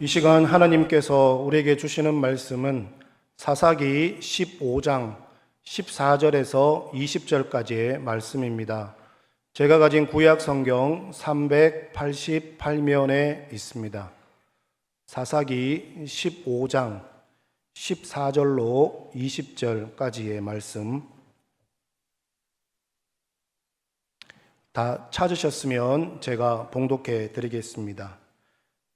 이 시간 하나님께서 우리에게 주시는 말씀은 사사기 15장 14절에서 20절까지의 말씀입니다. 제가 가진 구약 성경 388면에 있습니다. 사사기 15장 14절로 20절까지의 말씀 다 찾으셨으면 제가 봉독해 드리겠습니다.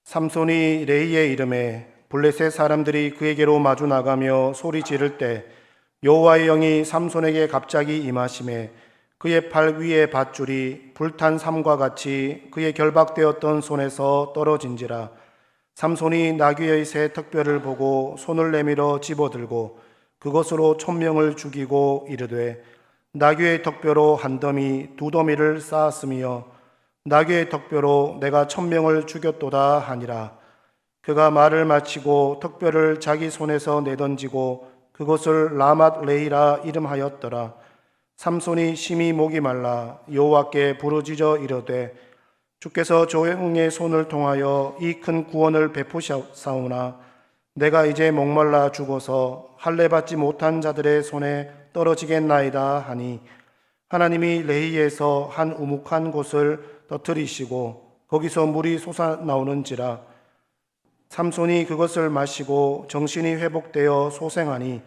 삼손이 레이의 이름에 블레셋 사람들이 그에게로 마주 나가며 소리 지를 때 여호와의 영이 삼손에게 갑자기 임하심에 그의 팔 위에 밧줄이 불탄 삼과 같이 그의 결박되었던 손에서 떨어진지라. 삼손이 나귀의 새 턱뼈를 보고 손을 내밀어 집어들고 그것으로 천명을 죽이고 이르되 나귀의 턱뼈로 한 더미 두 더미를 쌓았으며 나귀의 턱뼈로 내가 천명을 죽였도다 하니라. 그가 말을 마치고 턱뼈를 자기 손에서 내던지고 그것을 라맛 레히라 이름하였더라. 삼손이 심히 목이 말라 여호와께 부르짖어 이르되 주께서 조용의 손을 통하여 이 큰 구원을 베푸셨사오나 내가 이제 목말라 죽어서 할례 받지 못한 자들의 손에 떨어지겠나이다 하니 하나님이 레히에서 한 우묵한 곳을 터뜨리시고 거기서 물이 솟아나오는지라. 삼손이 그것을 마시고 정신이 회복되어 소생하니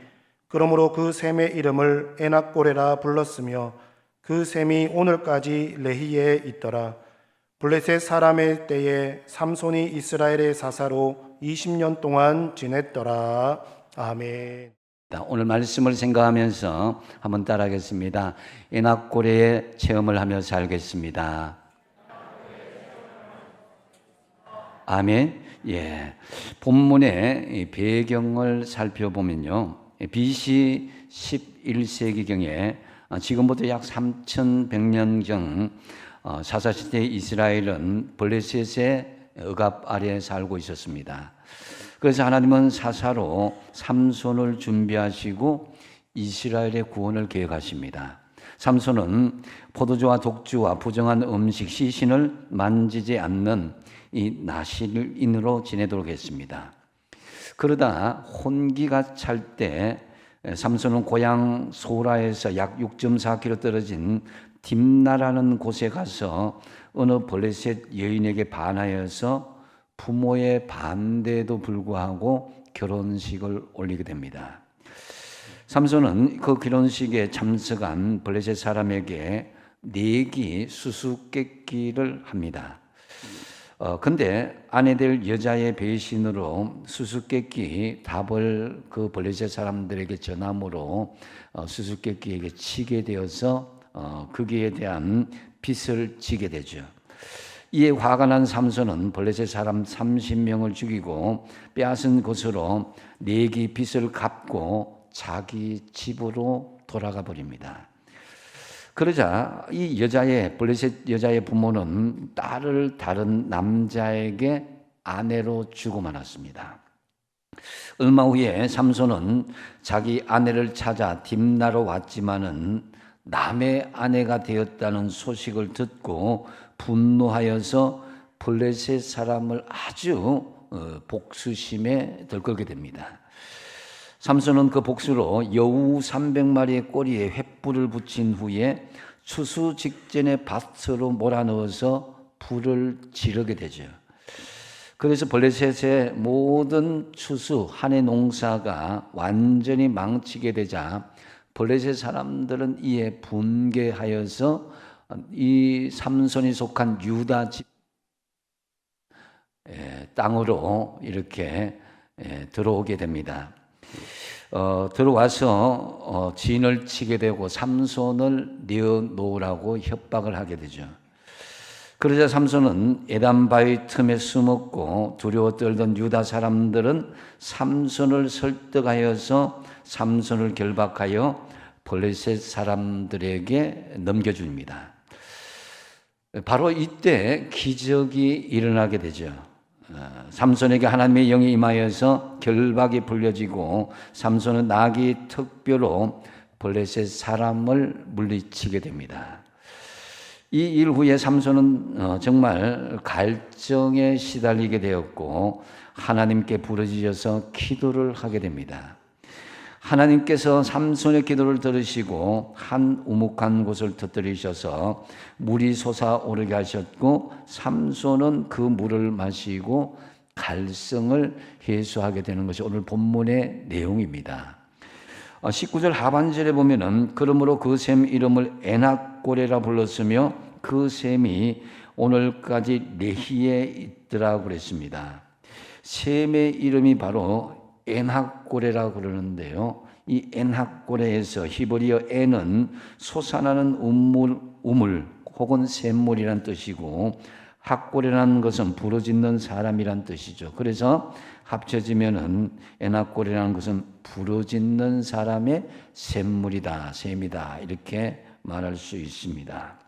그러므로 그 샘의 이름을 에낙고레라 불렀으며 그 샘이 오늘까지 레히에 있더라. 블레셋 사람의 때에 삼손이 이스라엘의 사사로 20년 동안 지냈더라. 아멘. 오늘 말씀을 생각하면서 한번 따라하겠습니다. 에낙고레의 체험을 하며 살겠습니다. 아멘. 예. 본문의 배경을 살펴보면요. BC 11세기경에 지금부터 약 3100년경 사사시대 이스라엘은 블레셋의 억압 아래에 살고 있었습니다. 그래서 하나님은 사사로 삼손을 준비하시고 이스라엘의 구원을 계획하십니다. 삼손은 포도주와 독주와 부정한 음식, 시신을 만지지 않는 이 나실인으로 지내도록 했습니다. 그러다 혼기가 찰 때 삼손은 고향 소라에서 약 6.4km 떨어진 딥나라는 곳에 가서 어느 블레셋 여인에게 반하여서 부모의 반대에도 불구하고 결혼식을 올리게 됩니다. 삼손은 그 결혼식에 참석한 블레셋 사람에게 내기 수수께끼를 합니다. 근데 아내 될 여자의 배신으로 수수께끼 답을 그 블레셋 사람들에게 전함으로 수수께끼에게 치게 되어서 거기에 대한 빚을 지게 되죠. 이에 화가 난 삼손은 블레셋 사람 30명을 죽이고 빼앗은 것으로 내기 빚을 갚고 자기 집으로 돌아가 버립니다. 그러자 이 블레셋 여자의 부모는 딸을 다른 남자에게 아내로 주고 말았습니다. 얼마 후에 삼손은 자기 아내를 찾아 딥나로 왔지만은 남의 아내가 되었다는 소식을 듣고 분노하여서 블레셋 사람을 아주 복수심에 들끓게 됩니다. 삼손은 그 복수로 여우 300마리의 꼬리에 횃불을 붙인 후에 추수 직전에 밭으로 몰아넣어서 불을 지르게 되죠. 그래서 블레셋의 모든 추수, 한 해 농사가 완전히 망치게 되자 블레셋 사람들은 이에 분개하여서 이 삼손이 속한 유다 집 땅으로 이렇게 들어오게 됩니다. 들어와서 진을 치게 되고 삼손을 내어놓으라고 협박을 하게 되죠. 그러자 삼손은 에단 바위 틈에 숨었고 두려워 떨던 유다 사람들은 삼손을 설득하여서 삼손을 결박하여 블레셋 사람들에게 넘겨줍니다. 바로 이때 기적이 일어나게 되죠. 삼손에게 하나님의 영이 임하여서 결박이 풀려지고 삼손은 나귀 턱뼈로 블레셋 사람을 물리치게 됩니다. 이 일 후에 삼손은 정말 갈증에 시달리게 되었고 하나님께 부르짖어서 기도를 하게 됩니다. 하나님께서 삼손의 기도를 들으시고 한 우묵한 곳을 터뜨리셔서 물이 솟아오르게 하셨고 삼손은 그 물을 마시고 갈증을 해소하게 되는 것이 오늘 본문의 내용입니다. 19절 하반절에 보면은 그러므로 그 샘 이름을 에낙고레라 불렀으며 그 샘이 오늘까지 레히에 있더라 그랬습니다. 샘의 이름이 바로 에낙고레라 그러는데요. 이 에낙고레에서 히브리어 에는 솟아나는 우물 혹은 샘물이란 뜻이고 학고레라는 것은 부르짖는 사람이란 뜻이죠. 그래서 합쳐지면은 에낙고레라는 것은 부르짖는 사람의 샘물이다, 샘이다 이렇게 말할 수 있습니다.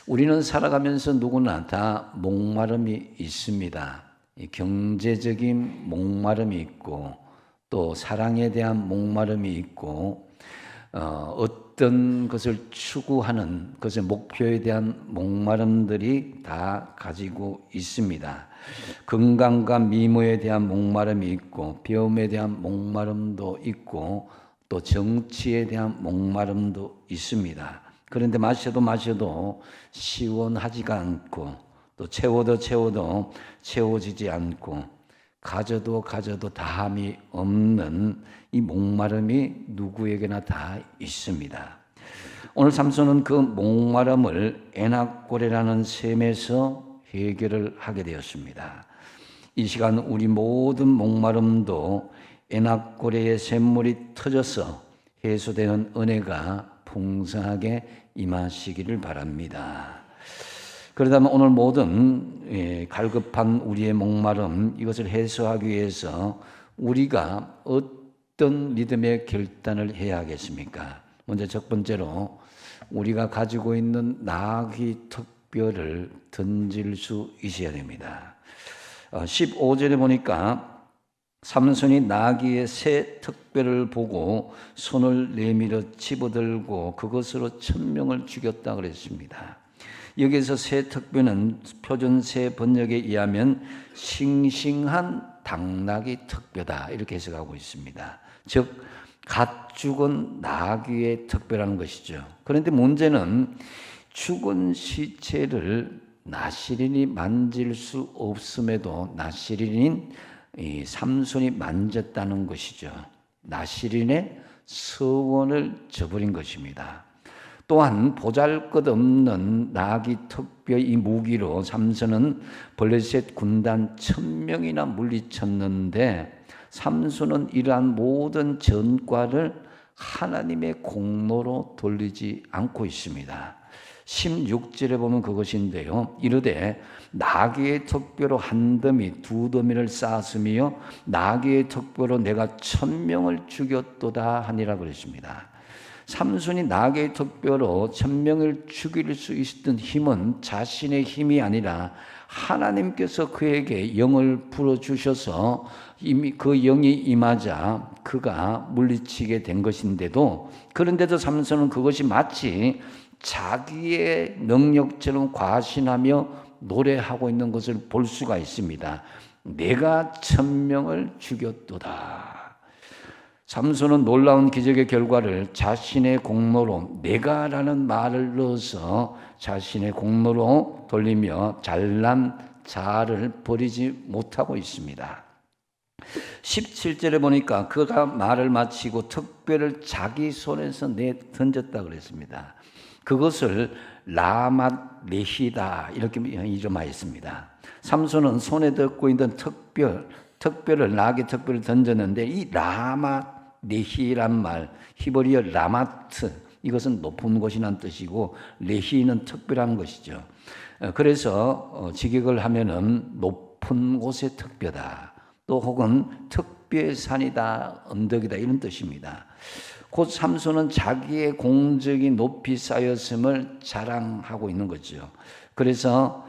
우리는 살아가면서 누구나 다 목마름이 있습니다. 경제적인 목마름이 있고 또 사랑에 대한 목마름이 있고 어떤 것을 추구하는 것의 목표에 대한 목마름들이 다 가지고 있습니다. 건강과 미모에 대한 목마름이 있고 병에 대한 목마름도 있고 또 정치에 대한 목마름도 있습니다. 그런데 마셔도 시원하지가 않고 또 채워도 채워지지 않고 가져도 다함이 없는 이 목마름이 누구에게나 다 있습니다. 오늘 삼손은 그 목마름을 에낙고레라는 샘에서 해결을 하게 되었습니다. 이 시간 우리 모든 목마름도 에낙고레의 샘물이 터져서 해소되는 은혜가 풍성하게 임하시기를 바랍니다. 그러다면 오늘 모든 갈급한 우리의 목마름 이것을 해소하기 위해서 우리가 어떤 믿음의 결단을 해야 하겠습니까? 먼저 첫 번째로 우리가 가지고 있는 나귀 턱뼈를 던질 수 있어야 됩니다. 15절에 보니까 삼손이 나귀의 새 턱뼈를 보고 손을 내밀어 집어들고 그것으로 1000명을 죽였다 그랬습니다. 여기서 새 턱뼈는 표준 새 번역에 의하면 싱싱한 당나귀 턱뼈다 이렇게 해석하고 있습니다. 즉 갓 죽은 나귀의 턱뼈라는 것이죠. 그런데 문제는 죽은 시체를 나시린이 만질 수 없음에도 나시린인 이 삼손이 만졌다는 것이죠. 나시린의 서원을 저버린 것입니다. 또한 보잘것없는 나귀 턱뼈 이 무기로 삼손은 블레셋 군단 1000명이나 물리쳤는데 삼손은 이러한 모든 전과를 하나님의 공로로 돌리지 않고 있습니다. 16절에 보면 그것인데요. 이르되 나귀의 턱뼈로 한 더미 두 더미를 쌓았으며 나귀의 턱뼈로 내가 1000명을 죽였도다 하니라 그랬습니다. 삼손이 나귀의 턱뼈로 1000명을 죽일 수 있었던 힘은 자신의 힘이 아니라 하나님께서 그에게 영을 불어주셔서 이미 그 영이 임하자 그가 물리치게 된 것인데도 그런데도 삼손은 그것이 마치 자기의 능력처럼 과신하며 노래하고 있는 것을 볼 수가 있습니다. 내가 1000명을 죽였도다. 삼손은 놀라운 기적의 결과를 자신의 공로로 내가라는 말을 넣어서 자신의 공로로 돌리며 잘난 자아를 버리지 못하고 있습니다. 17절에 보니까 그가 말을 마치고 턱뼈를 자기 손에서 던졌다 그랬습니다. 그것을 라맛 레히다 이렇게 이름하였습니다. 삼손은 손에 덮고 있는 턱뼈를 나귀 턱뼈를 던졌는데 이 라맛 레히란 말 히브리어 라마트 이것은 높은 곳이란 뜻이고 레히는 턱뼈라는 것이죠. 그래서 직역을 하면은 높은 곳의 턱뼈다. 또 혹은 턱뼈의 산이다, 언덕이다 이런 뜻입니다. 곧 삼손은 자기의 공적이 높이 쌓였음을 자랑하고 있는 거죠. 그래서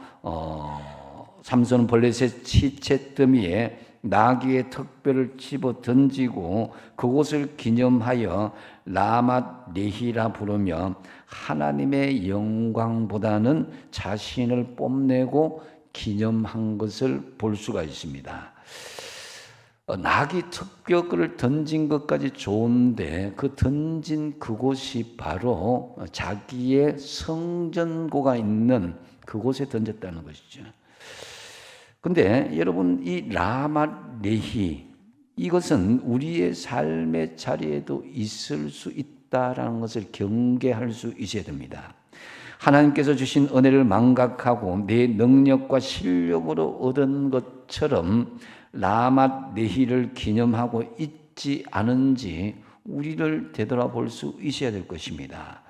삼손은 블레셋 시체 더미에 나귀의 턱뼈를 집어 던지고 그곳을 기념하여 라맛 레히라 부르며 하나님의 영광보다는 자신을 뽐내고 기념한 것을 볼 수가 있습니다. 나귀 턱뼈를 던진 것까지 좋은데 그 던진 그곳이 바로 자기의 성전고가 있는 그곳에 던졌다는 것이죠. 근데 여러분, 이 라맛 레히, 이것은 우리의 삶의 자리에도 있을 수 있다라는 것을 경계할 수 있어야 됩니다. 하나님께서 주신 은혜를 망각하고 내 능력과 실력으로 얻은 것처럼 라맛 레히를 기념하고 있지 않은지 우리를 되돌아볼 수 있어야 될 것입니다.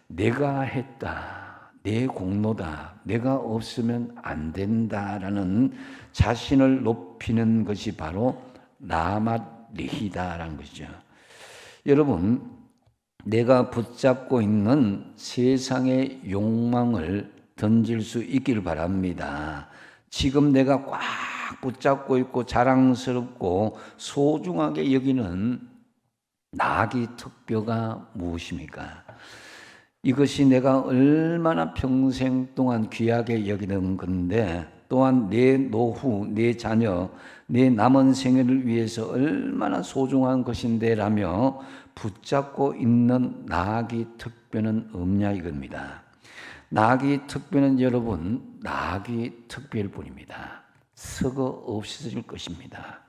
내가 했다, 내 공로다, 내가 없으면 안 된다라는 자신을 높이는 것이 바로 라맛 레히다라는 것이죠. 여러분, 내가 붙잡고 있는 세상의 욕망을 던질 수 있길 바랍니다. 지금 내가 꽉 붙잡고 있고 자랑스럽고 소중하게 여기는 나귀 턱뼈가 무엇입니까? 이것이 내가 얼마나 평생 동안 귀하게 여기는 건데, 또한 내 노후, 내 자녀, 내 남은 생애를 위해서 얼마나 소중한 것인데 라며 붙잡고 있는 나귀 턱뼈는 없냐 이겁니다. 나귀 턱뼈는 여러분, 나귀 턱뼈일 뿐입니다. 썩어 없어질 것입니다.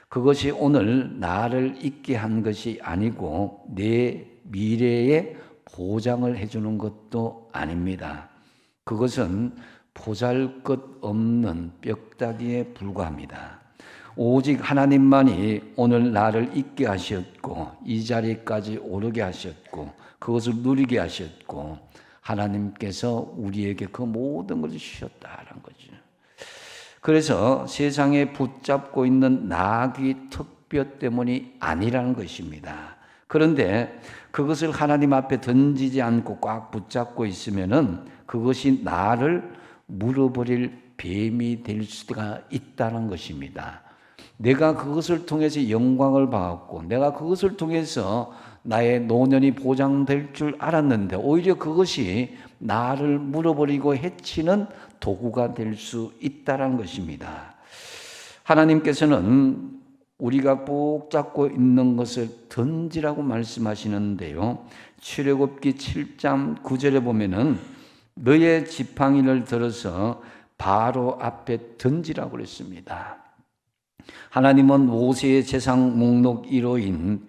그것이 오늘 나를 있게 한 것이 아니고 내 미래에 보장을 해주는 것도 아닙니다. 그것은 보잘것없는 뼈다귀에 불과합니다. 오직 하나님만이 오늘 나를 있게 하셨고 이 자리까지 오르게 하셨고 그것을 누리게 하셨고 하나님께서 우리에게 그 모든 것을 주셨다는 거죠. 그래서 세상에 붙잡고 있는 나귀 턱뼈 때문이 아니라는 것입니다. 그런데 그것을 하나님 앞에 던지지 않고 꽉 붙잡고 있으면은 그것이 나를 물어버릴 뱀이 될 수가 있다는 것입니다. 내가 그것을 통해서 영광을 받았고 내가 그것을 통해서 나의 노년이 보장될 줄 알았는데 오히려 그것이 나를 물어버리고 해치는 도구가 될 수 있다는 것입니다. 하나님께서는 우리가 꼭 잡고 있는 것을 던지라고 말씀하시는데요. 출애굽기 7장 9절에 보면은 너의 지팡이를 들어서 바로 앞에 던지라고 그랬습니다. 하나님은 모세의 제상 목록 1호인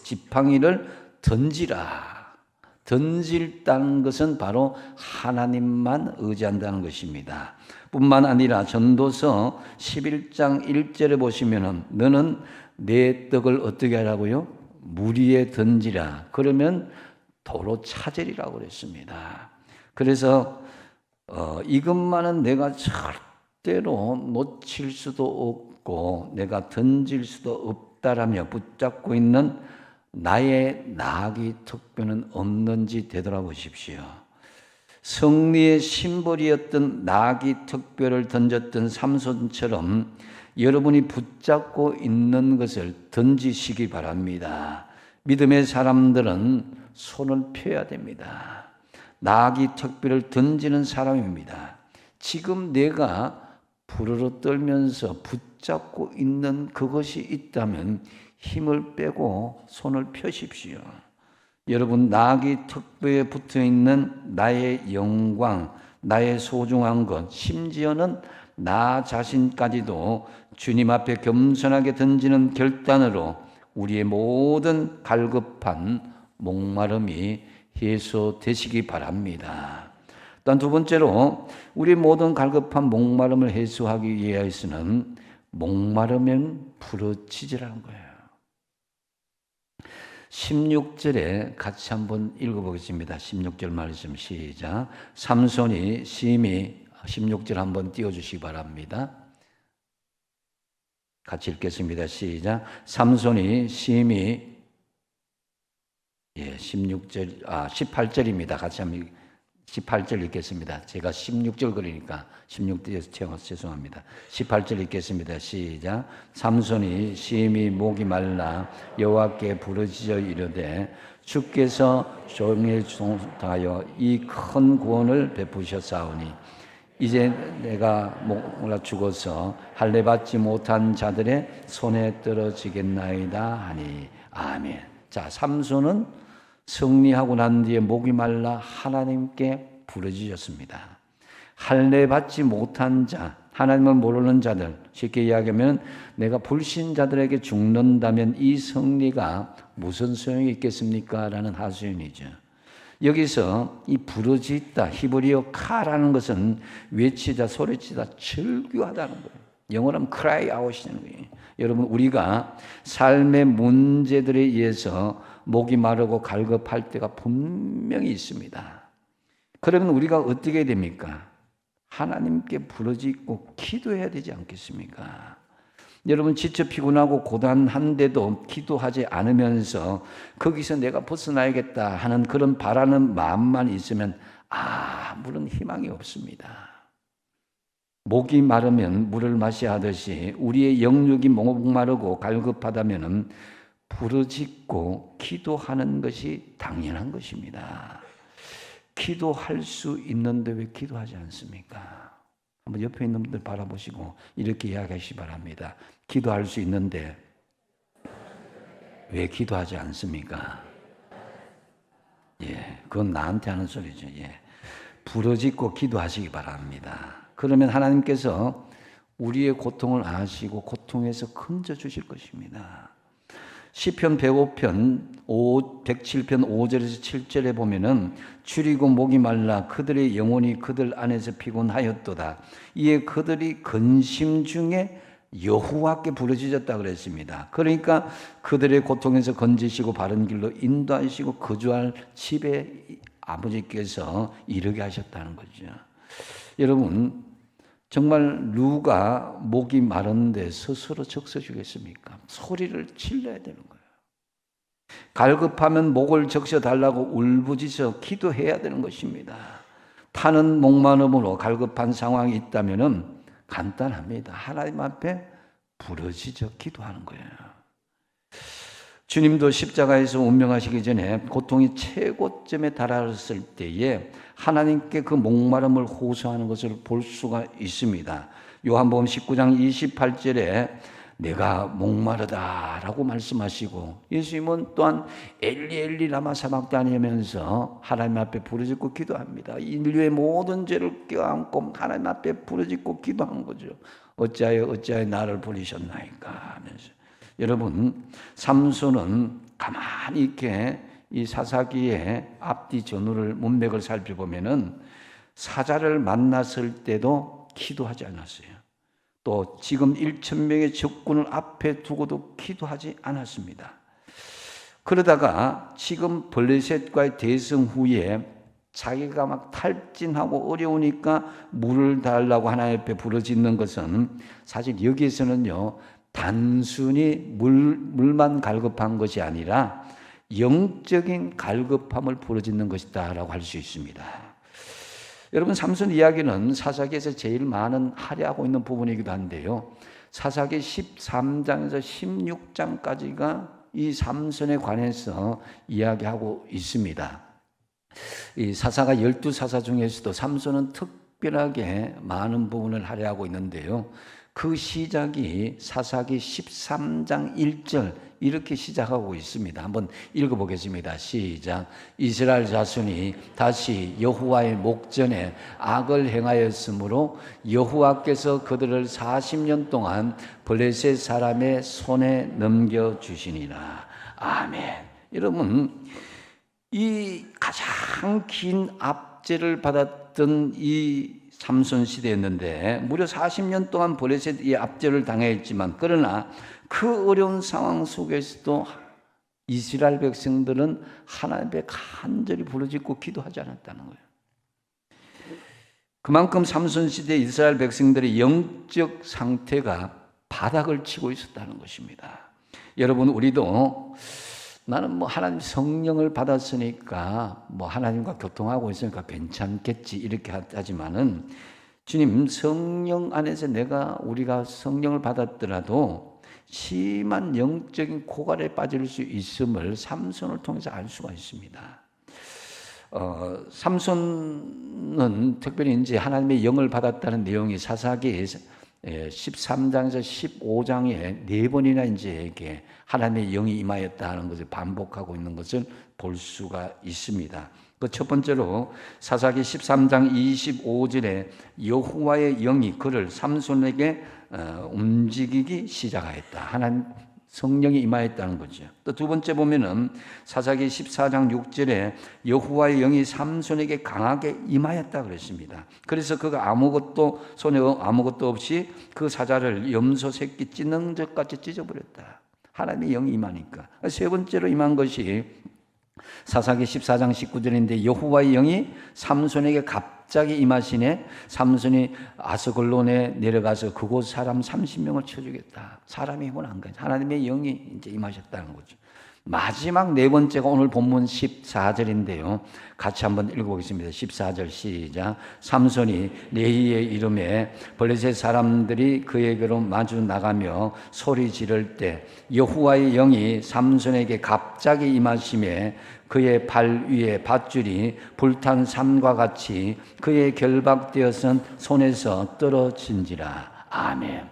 지팡이를 던지라. 던질다는 것은 바로 하나님만 의지한다는 것입니다. 뿐만 아니라 전도서 11장 1절에 보시면은 너는 내 떡을 어떻게 하라고요? 물 위에 던지라. 그러면 도로 찾으리라고 그랬습니다. 그래서 이것만은 내가 절대로 놓칠 수도 없고 내가 던질 수도 없다라며 붙잡고 있는 나의 나귀 턱뼈는 없는지 되돌아보십시오. 승리의 심벌이었던 나귀 턱뼈를 던졌던 삼손처럼 여러분이 붙잡고 있는 것을 던지시기 바랍니다. 믿음의 사람들은 손을 펴야 됩니다. 나귀 턱뼈를 던지는 사람입니다. 지금 내가 부르르 떨면서 붙잡고 있는 그것이 있다면 힘을 빼고 손을 펴십시오. 여러분, 나귀 턱뼈에 붙어 있는 나의 영광, 나의 소중한 것, 심지어는 나 자신까지도 주님 앞에 겸손하게 던지는 결단으로 우리의 모든 갈급한 목마름이 해소되시기 바랍니다. 또한 두 번째로 우리 모든 갈급한 목마름을 해소하기 위해서는 목마르면 부르짖으라는 거예요. 16절에 같이 한번 읽어보겠습니다. 16절 말씀 시작. 삼손이 심히 16절 한번 띄워주시기 바랍니다. 같이 읽겠습니다. 시작. 삼손이 심히 18절입니다. 같이 한번 18절 읽겠습니다. 제가 16절 그러니까 16절에서 채워서 죄송합니다. 18절 읽겠습니다. 시작. 삼손이 심히 목이 말라 여호와께 부르짖어 이르되 주께서 종에 종하여 이 큰 구원을 베푸셨사오니 이제 내가 목마라 죽어서 할례 받지 못한 자들의 손에 떨어지겠나이다 하니 아멘. 자, 삼손은 승리하고 난 뒤에 목이 말라 하나님께 부르짖었습니다. 할례 받지 못한 자, 하나님을 모르는 자들, 쉽게 이야기하면 내가 불신자들에게 죽는다면 이 승리가 무슨 소용이 있겠습니까? 라는 하소연이죠. 여기서 이 부르짖다, 히브리어 카라는 것은 외치다, 소리치다, 절규하다는 거예요. 영어로 하면 cry out이라는 거예요. 여러분, 우리가 삶의 문제들에 의해서 목이 마르고 갈급할 때가 분명히 있습니다. 그러면 우리가 어떻게 됩니까? 하나님께 부르짖고 기도해야 되지 않겠습니까? 여러분, 지쳐 피곤하고 고단한데도 기도하지 않으면서 거기서 내가 벗어나야겠다 하는 그런 바라는 마음만 있으면 아무런 희망이 없습니다. 목이 마르면 물을 마셔야 하듯이 우리의 영육이 목마르고 갈급하다면 부르짖고 기도하는 것이 당연한 것입니다. 기도할 수 있는데 왜 기도하지 않습니까? 한번 옆에 있는 분들 바라보시고 이렇게 이야기하시기 바랍니다. 기도할 수 있는데 왜 기도하지 않습니까? 예, 그건 나한테 하는 소리죠. 예, 부르짖고 기도하시기 바랍니다. 그러면 하나님께서 우리의 고통을 아시고 고통에서 건져 주실 것입니다. 시편 105편 107편 5절에서 7절에 보면은 줄이고 목이 말라 그들의 영혼이 그들 안에서 피곤하였도다. 이에 그들이 근심 중에 여호와께 부르짖었다 그랬습니다. 그러니까 그들의 고통에서 건지시고 바른 길로 인도하시고 거주할 집에 아버지께서 이르게 하셨다는 거죠. 여러분, 정말 누가 목이 마른데 스스로 적셔주겠습니까? 소리를 질러야 되는 거예요. 갈급하면 목을 적셔달라고 울부짖어 기도해야 되는 것입니다. 타는 목마름으로 갈급한 상황이 있다면 간단합니다. 하나님 앞에 부르짖어 기도하는 거예요. 주님도 십자가에서 운명하시기 전에 고통이 최고점에 달했을 때에 하나님께 그 목마름을 호소하는 것을 볼 수가 있습니다. 요한복음 19장 28절에 내가 목마르다라고 말씀하시고 예수님은 또한 엘리 엘리 라마 사박다니 하면서 하나님 앞에 부르짖고 기도합니다. 인류의 모든 죄를 껴안고 하나님 앞에 부르짖고 기도한 거죠. 어찌하여 나를 버리셨나이까 하면서. 여러분, 삼손은 가만히 이렇게 이 사사기의 앞뒤 전후를 문맥을 살펴보면은 사자를 만났을 때도 기도하지 않았어요. 또 지금 1,000명의 적군을 앞에 두고도 기도하지 않았습니다. 그러다가 지금 블레셋과의 대성 후에 자기가 막 탈진하고 어려우니까 물을 달라고 하나님 앞에 부르짖는 것은 사실 여기에서는요, 단순히 물만 갈급한 것이 아니라 영적인 갈급함을 부르짖는 것이다 라고 할 수 있습니다. 여러분, 삼손 이야기는 사사기에서 제일 많은 할애하고 있는 부분이기도 한데요, 사사기 13장에서 16장까지가 이 삼손에 관해서 이야기하고 있습니다. 이 사사가 12사사 중에서도 삼손은 특별하게 많은 부분을 할애하고 있는데요, 그 시작이 사사기 13장 1절 이렇게 시작하고 있습니다. 한번 읽어보겠습니다. 시작. 이스라엘 자손이 다시 여호와의 목전에 악을 행하였으므로 여호와께서 그들을 40년 동안 블레셋 사람의 손에 넘겨주시니라. 아멘. 여러분, 이 가장 긴 압제를 받았던 이 삼손 시대였는데 무려 40년 동안 블레셋이 압제를 당했지만 그러나 그 어려운 상황 속에서도 이스라엘 백성들은 하나님 앞에 간절히 부르짖고 기도하지 않았다는 거예요. 그만큼 삼손 시대 이스라엘 백성들의 영적 상태가 바닥을 치고 있었다는 것입니다. 여러분, 우리도 나는 뭐 하나님 성령을 받았으니까 뭐 하나님과 교통하고 있으니까 괜찮겠지 이렇게 하지만은 주님 성령 안에서 우리가 성령을 받았더라도 심한 영적인 고갈에 빠질 수 있음을 삼손을 통해서 알 수가 있습니다. 삼손은 특별히 이제 하나님의 영을 받았다는 내용이 사사기 13장에서 15장에 4번이나 이제 이렇게 하나님의 영이 임하였다 하는 것을 반복하고 있는 것을 볼 수가 있습니다. 그 첫 번째로 사사기 13장 25절에 여호와의 영이 그를 삼손에게 움직이기 시작하였다. 하나님 성령이 임하였다는 거죠. 또 두 번째 보면은 사사기 14장 6절에 여호와의 영이 삼손에게 강하게 임하였다 그랬습니다. 그래서 그가 손에 아무것도 없이 그 사자를 염소 새끼 찢는 것같이 찢어버렸다. 하나님의 영이 임하니까. 세 번째로 임한 것이 사사기 14장 19절인데 여호와의 영이 삼손에게 갑자기 임하시네. 삼손이 아스글론에 내려가서 그곳 사람 30명을 쳐주겠다. 사람이 힘은 안 가요. 하나님의 영이 이제 임하셨다는 거죠. 마지막 네 번째가 오늘 본문 14절인데요. 같이 한번 읽어보겠습니다. 14절 시작. 삼손이 레히의 이름에 블레셋 사람들이 그에게로 마주 나가며 소리 지를 때 여호와의 영이 삼손에게 갑자기 임하심에 그의 발 위에 밧줄이 불탄 삼과 같이 그의 결박되어선 손에서 떨어진지라. 아멘.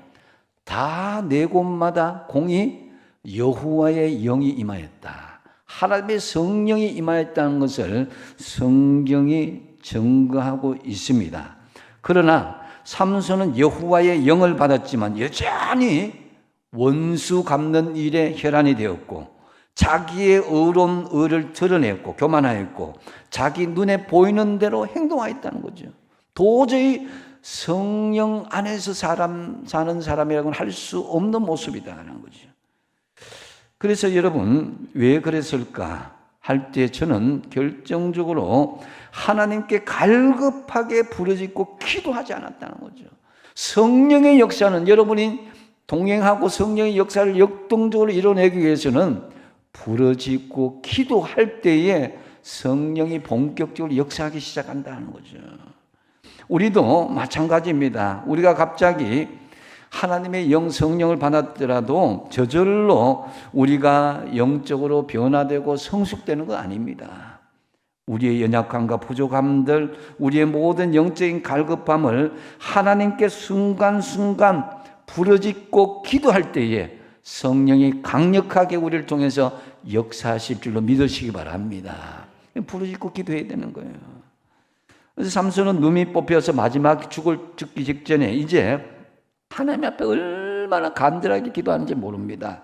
다 네 곳마다 공이 여호와의 영이 임하였다. 하나님의 성령이 임하였다는 것을 성경이 증거하고 있습니다. 그러나 삼손은 여호와의 영을 받았지만 여전히 원수 갚는 일에 혈안이 되었고 자기의 의로운 의를 드러냈고 교만하였고 자기 눈에 보이는 대로 행동하였다는 거죠. 도저히 성령 안에서 사는 사람이라고는 할 수 없는 모습이다라는 거죠. 그래서 여러분 왜 그랬을까 할 때 저는 결정적으로 하나님께 갈급하게 부르짖고 기도하지 않았다는 거죠. 성령의 역사는 여러분이 동행하고 성령의 역사를 역동적으로 이뤄내기 위해서는 부르짖고 기도할 때에 성령이 본격적으로 역사하기 시작한다는 거죠. 우리도 마찬가지입니다. 우리가 갑자기 하나님의 영 성령을 받았더라도 저절로 우리가 영적으로 변화되고 성숙되는 건 아닙니다. 우리의 연약함과 부족함들, 우리의 모든 영적인 갈급함을 하나님께 순간순간 부르짖고 기도할 때에 성령이 강력하게 우리를 통해서 역사하실 줄로 믿으시기 바랍니다. 부르짖고 기도해야 되는 거예요. 그래서 삼손은 눈이 뽑혀서 마지막 죽기 직전에 이제 하나님 앞에 얼마나 간절하게 기도하는지 모릅니다.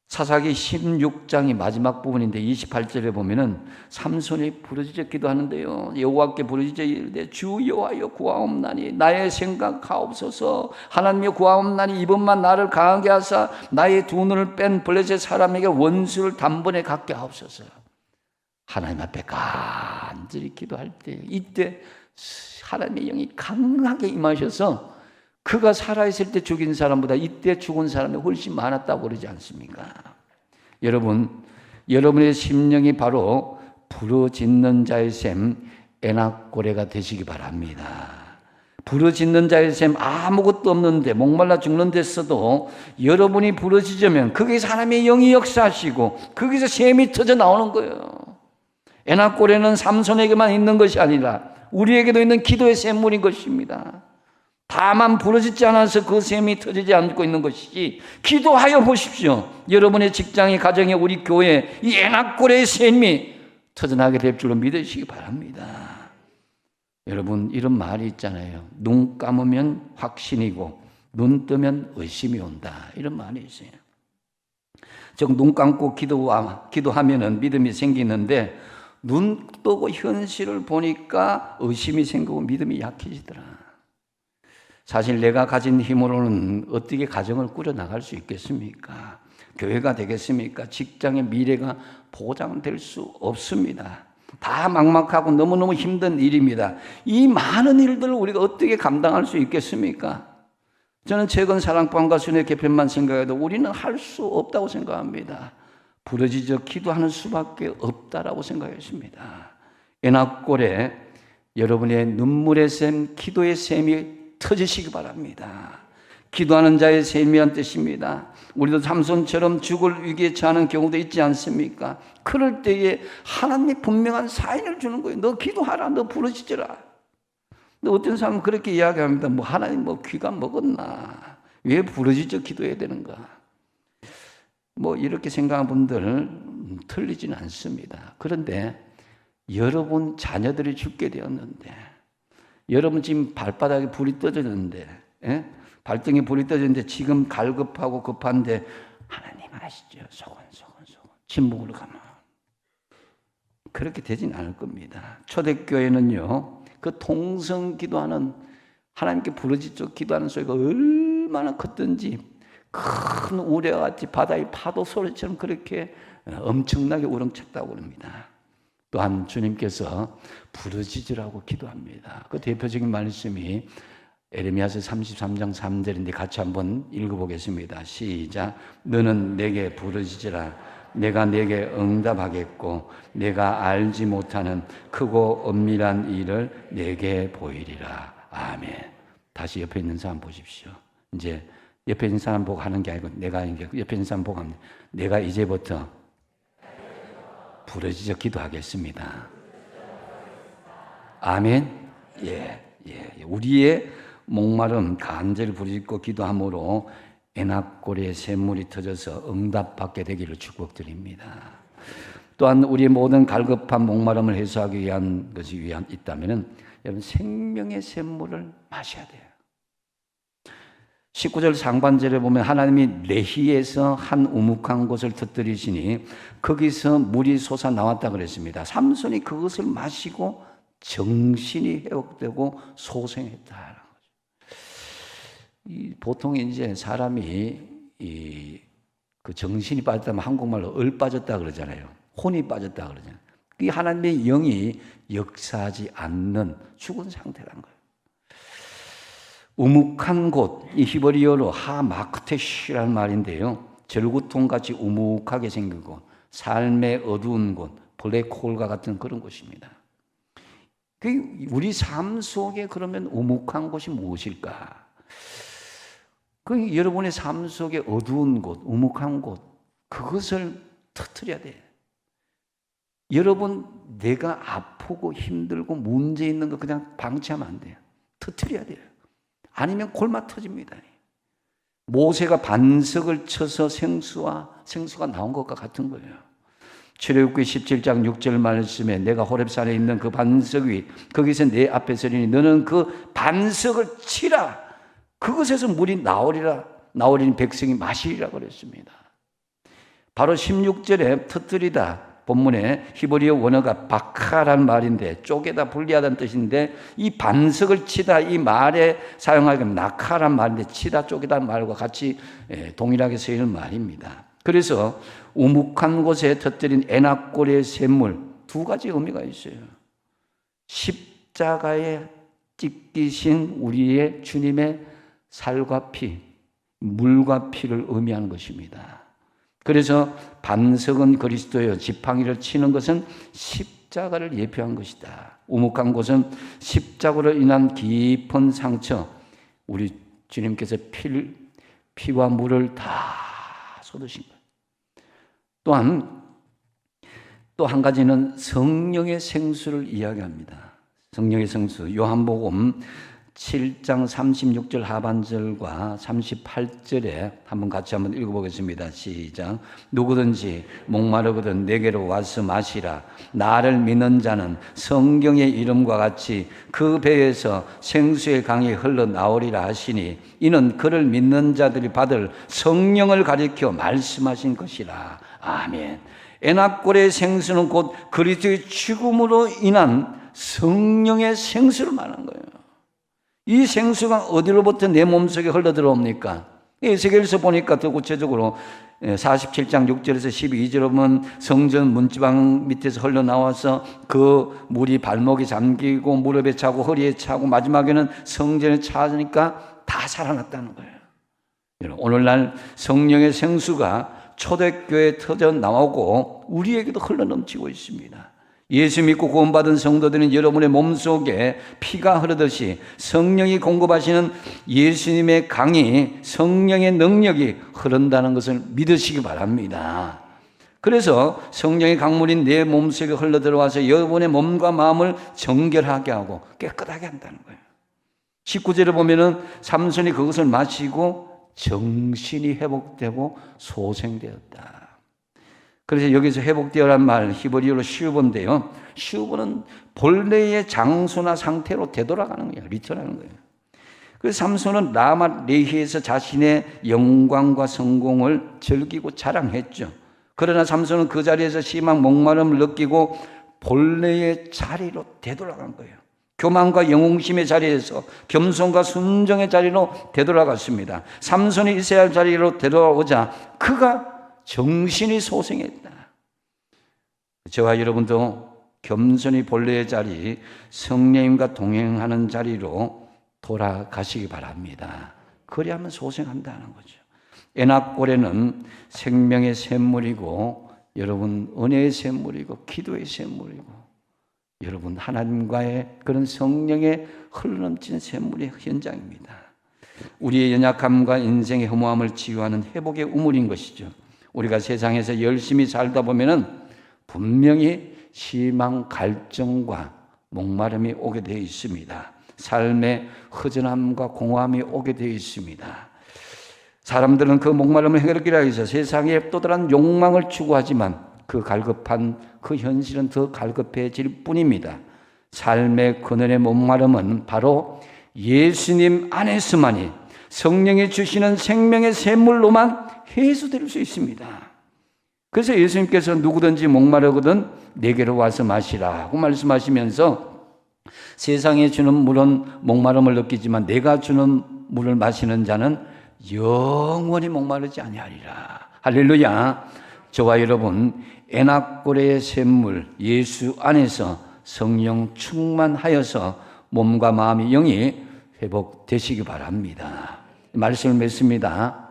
사사기 16장이 마지막 부분인데 28절에 보면은 삼손이 부르짖어 기도하는데요. 여호와께 부르짖어 이르되 주 여호와여 구하옵나니 나의 생각하옵소서. 하나님여 구하옵나니 이번만 나를 강하게 하사 나의 두 눈을 뺀 블레셋 사람에게 원수를 단번에 갖게 하옵소서. 하나님 앞에 간절히 기도할 때 이때 하나님의 영이 강하게 임하셔서 그가 살아있을 때 죽인 사람보다 이때 죽은 사람이 훨씬 많았다고 그러지 않습니까? 여러분, 여러분의 심령이 바로 부르짖는 자의 셈 에낙고레가 되시기 바랍니다. 부르짖는 자의 셈 아무것도 없는데 목말라 죽는 데서도 여러분이 부르짖으면 거기서 하나님의 영이 역사하시고 거기서 셈이 터져 나오는 거예요. 에낙고레는 삼손에게만 있는 것이 아니라 우리에게도 있는 기도의 샘물인 것입니다. 다만 부르짖지 않아서 그 셈이 터지지 않고 있는 것이지 기도하여 보십시오. 여러분의 직장에 가정에 우리 교회에 이 에낙고레의 셈이 터져나게 될 줄로 믿으시기 바랍니다. 여러분 이런 말이 있잖아요. 눈 감으면 확신이고 눈 뜨면 의심이 온다. 이런 말이 있어요. 즉 눈 감고 기도하면은 믿음이 생기는데 눈 뜨고 현실을 보니까 의심이 생기고 믿음이 약해지더라. 사실 내가 가진 힘으로는 어떻게 가정을 꾸려나갈 수 있겠습니까? 교회가 되겠습니까? 직장의 미래가 보장될 수 없습니다. 다 막막하고 너무너무 힘든 일입니다. 이 많은 일들을 우리가 어떻게 감당할 수 있겠습니까? 저는 최근 사랑방과 순회 개편만 생각해도 우리는 할 수 없다고 생각합니다. 부르짖어 기도하는 수밖에 없다라고 생각했습니다. 애낙골에 여러분의 눈물의 샘, 기도의 샘이 터지시기 바랍니다. 기도하는 자의 샘이란 뜻입니다. 우리도 삼손처럼 죽을 위기에 처하는 경우도 있지 않습니까? 그럴 때에 하나님이 분명한 사인을 주는 거예요. 너 기도하라, 너 부르짖어라. 근데 어떤 사람은 그렇게 이야기합니다. 뭐 하나님 뭐 귀가 먹었나? 왜 부르짖어 기도해야 되는가? 뭐 이렇게 생각하는 분들 틀리지는 않습니다. 그런데 여러분 자녀들이 죽게 되었는데, 여러분 지금 발바닥에 불이 떠졌는데, 발등에 불이 떠졌는데 지금 갈급하고 급한데 하나님 아시죠? 소곤소곤 침묵으로 가면 그렇게 되진 않을 겁니다. 초대교회는요, 그 통성 기도하는, 하나님께 부르짖어 기도하는 소리가 얼마나 컸던지 큰 우레와 같이 바다의 파도 소리처럼 그렇게 엄청나게 우렁찼다고 합니다. 또한 주님께서 부르짖으라고 기도합니다. 그 대표적인 말씀이 에레미야서 33장 3절인데 같이 한번 읽어보겠습니다. 시작. 너는 내게 부르짖으라. 내가 내게 응답하겠고 내가 알지 못하는 크고 엄밀한 일을 내게 보이리라. 아멘. 다시 옆에 있는 사람 보십시오. 이제 옆에 있는 사람 보고 하는 게 아니고 내가 이제 옆에 있는 사람 보고 합니다. 내가 이제부터 부르짖어 기도하겠습니다. 아멘. 예. 우리의 목마름 간절히 부르짖고 기도함으로 애낙골의 샘물이 터져서 응답받게 되기를 축복드립니다. 또한 우리의 모든 갈급한 목마름을 해소하기 위한 것이 있다면 여러분 생명의 샘물을 마셔야 돼요. 19절 상반절에 보면 하나님이 레히에서 한 우묵한 곳을 터뜨리시니 거기서 물이 솟아 나왔다 그랬습니다. 삼손이 그것을 마시고 정신이 회복되고 소생했다. 보통 이제 사람이 그 정신이 빠졌다면 한국말로 얼 빠졌다 그러잖아요. 혼이 빠졌다 그러잖아요. 이 하나님의 영이 역사하지 않는 죽은 상태란 거예요. 우묵한 곳, 이 히브리어로 하마크테시라는 말인데요. 절구통같이 우묵하게 생긴 곳, 삶의 어두운 곳, 블랙홀과 같은 그런 곳입니다. 우리 삶 속에 그러면 우묵한 곳이 무엇일까? 여러분의 삶 속에 어두운 곳, 우묵한 곳, 그것을 터뜨려야 돼. 여러분, 내가 아프고 힘들고 문제 있는 거 그냥 방치하면 안 돼요. 터뜨려야 돼요. 아니면 골마 터집니다. 모세가 반석을 쳐서 생수가 나온 것과 같은 거예요. 출애굽기 17장 6절 말씀에 내가 호렙산에 있는 그 반석 위 거기서 내 앞에 서리니 너는 그 반석을 치라. 그것에서 물이 나오리니 백성이 마시리라 그랬습니다. 바로 16절에 터뜨리다 본문에 히브리어 원어가 바카라는 말인데 쪼개다 분리하다는 뜻인데 이 반석을 치다 이 말에 사용하기에 나카라는 말인데 치다 쪼개다는 말과 같이 동일하게 쓰이는 말입니다. 그래서 우묵한 곳에 터뜨린 애낙골의 샘물 두 가지 의미가 있어요. 십자가에 찢기신 우리의 주님의 살과 피, 물과 피를 의미하는 것입니다. 그래서 반석은 그리스도요, 지팡이를 치는 것은 십자가를 예표한 것이다. 우묵한 곳은 십자가로 인한 깊은 상처, 우리 주님께서 피와 물을 다 쏟으신 거예요. 또한 또 한 가지는 성령의 생수를 이야기합니다. 성령의 생수, 요한복음 7장 36절 하반절과 38절에 같이 한번 읽어보겠습니다. 시작. 누구든지 목마르거든 내게로 와서 마시라. 나를 믿는 자는 성경의 이름과 같이 그 배에서 생수의 강이 흘러나오리라 하시니 이는 그를 믿는 자들이 받을 성령을 가리켜 말씀하신 것이라. 아멘. 애낙골의 생수는 곧 그리스도의 죽음으로 인한 성령의 생수를 말하는 거예요. 이 생수가 어디로부터 내 몸속에 흘러들어옵니까? 에스겔서 보니까 더 구체적으로 47장 6절에서 12절에 보면 성전 문지방 밑에서 흘러나와서 그 물이 발목에 잠기고 무릎에 차고 허리에 차고 마지막에는 성전에 차니까 다 살아났다는 거예요. 오늘날 성령의 생수가 초대교회에 터져 나오고 우리에게도 흘러넘치고 있습니다. 예수 믿고 구원받은 성도들은 여러분의 몸속에 피가 흐르듯이 성령이 공급하시는 예수님의 강이, 성령의 능력이 흐른다는 것을 믿으시기 바랍니다. 그래서 성령의 강물이 내 몸속에 흘러들어와서 여러분의 몸과 마음을 정결하게 하고 깨끗하게 한다는 거예요. 19절에 보면은 삼손이 그것을 마시고 정신이 회복되고 소생되었다. 그래서 여기서 회복되어란 말 히브리어로 슈브인데요. 슈브는 본래의 장소나 상태로 되돌아가는 거예요. 리턴하는 거예요. 그래서 삼손은 라마 레히에서 자신의 영광과 성공을 즐기고 자랑했죠. 그러나 삼손은 그 자리에서 심한 목마름을 느끼고 본래의 자리로 되돌아간 거예요. 교만과 영웅심의 자리에서 겸손과 순정의 자리로 되돌아갔습니다. 삼손이 있어야 할 자리로 되돌아오자 그가 정신이 소생했다. 저와 여러분도 겸손히 본래의 자리, 성령님과 동행하는 자리로 돌아가시기 바랍니다. 그리하면 소생한다는 거죠. 에낙고레는 생명의 샘물이고 여러분 은혜의 샘물이고 기도의 샘물이고 여러분 하나님과의 그런 성령의 흘러넘치는 샘물의 현장입니다. 우리의 연약함과 인생의 허무함을 치유하는 회복의 우물인 것이죠. 우리가 세상에서 열심히 살다 보면은 분명히 실망, 갈증과 목마름이 오게 되어 있습니다. 삶의 허전함과 공허함이 오게 되어 있습니다. 사람들은 그 목마름을 해결하기 위해서 세상에 또 다른 욕망을 추구하지만 그 갈급한 그 현실은 더 갈급해질 뿐입니다. 삶의 근원의 목마름은 바로 예수님 안에서만이 성령이 주시는 생명의 샘물로만 해소될 수 있습니다. 그래서 예수님께서 누구든지 목마르거든 내게로 와서 마시라고 말씀하시면서 세상에 주는 물은 목마름을 느끼지만 내가 주는 물을 마시는 자는 영원히 목마르지 아니하리라. 할렐루야. 저와 여러분 에낙고레의 샘물 예수 안에서 성령 충만하여서 몸과 마음이 영이 회복되시기 바랍니다. 말씀을 맺습니다.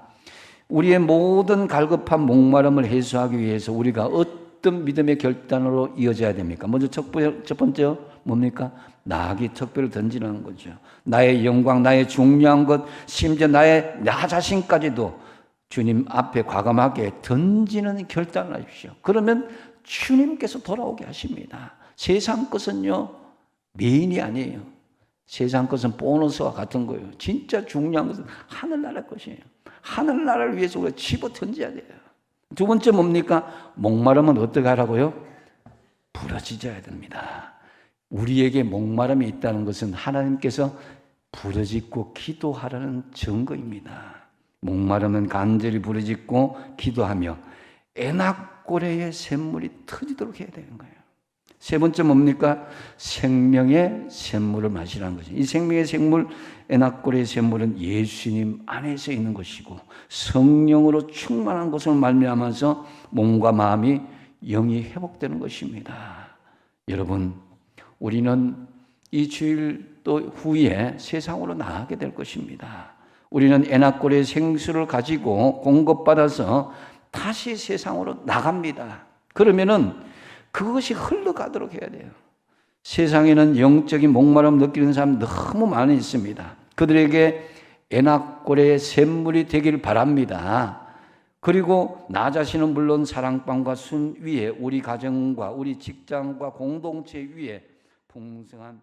우리의 모든 갈급한 목마름을 해소하기 위해서 우리가 어떤 믿음의 결단으로 이어져야 됩니까? 먼저 첫 번째 뭡니까? 나아기 척배를 던지는 거죠. 나의 영광, 나의 중요한 것, 심지어 나 자신까지도 주님 앞에 과감하게 던지는 결단을 하십시오. 그러면 주님께서 돌아오게 하십니다. 세상 것은요 메인이 아니에요. 세상 것은 보너스와 같은 거예요. 진짜 중요한 것은 하늘나라 것이에요. 하늘나라를 위해서 우리가 집어 던져야 돼요. 두 번째 뭡니까? 목마름은 어떻게 하라고요? 부러지져야 됩니다. 우리에게 목마름이 있다는 것은 하나님께서 부르짖고 기도하라는 증거입니다. 목마름은 간절히 부르짖고 기도하며 에낙고레의 샘물이 터지도록 해야 되는 거예요. 세 번째 뭡니까? 생명의 샘물을 마시라는 거죠. 이 생명의 샘물, 에낙고레의 샘물은 예수님 안에서 있는 것이고 성령으로 충만한 것을 말미암아서 몸과 마음이 영이 회복되는 것입니다. 여러분, 우리는 이 주일 또 후에 세상으로 나가게 될 것입니다. 우리는 에낙고레의 생수를 가지고 공급받아서 다시 세상으로 나갑니다. 그러면은 그것이 흘러가도록 해야 돼요. 세상에는 영적인 목마름 느끼는 사람 너무 많이 있습니다. 그들에게 에낙고레의 샘물이 되길 바랍니다. 그리고 나 자신은 물론 사랑방과 순 위에 우리 가정과 우리 직장과 공동체 위에 풍성한